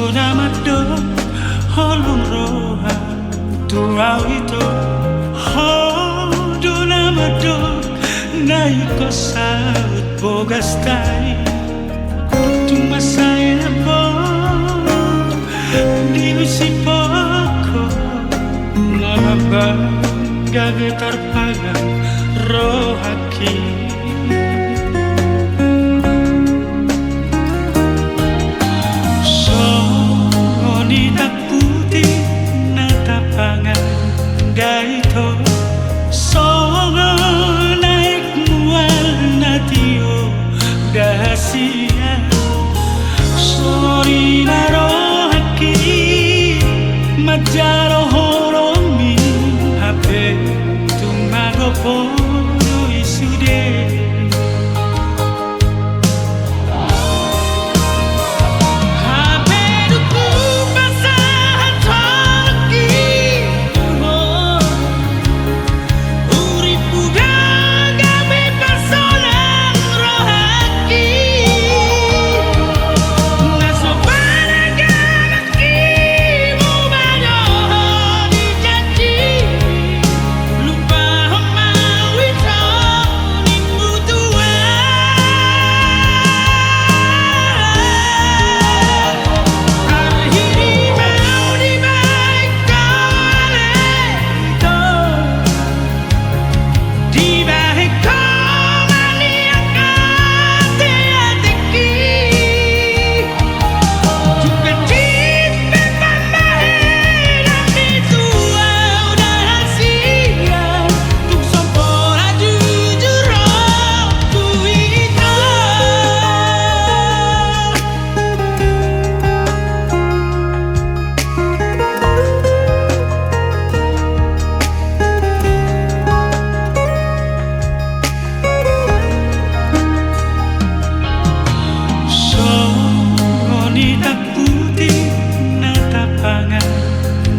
Sudah madok holong roha tua itu dona madok naik kosaut bogas tai cuma saya di misi poko ngabang gagetar pagang rohaki gaito songo naik mual natio dahasia sori naro haki majaro horomi hape tumago podo isude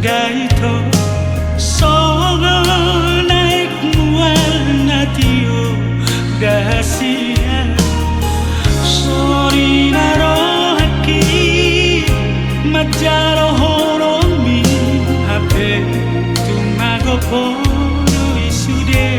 gaito songo naik mual natio dahasia sori naro haki majaro horomi hape tumago podo isude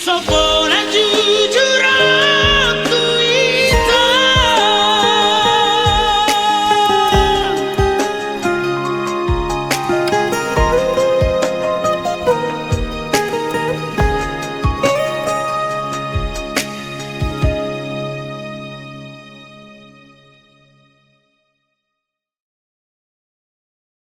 so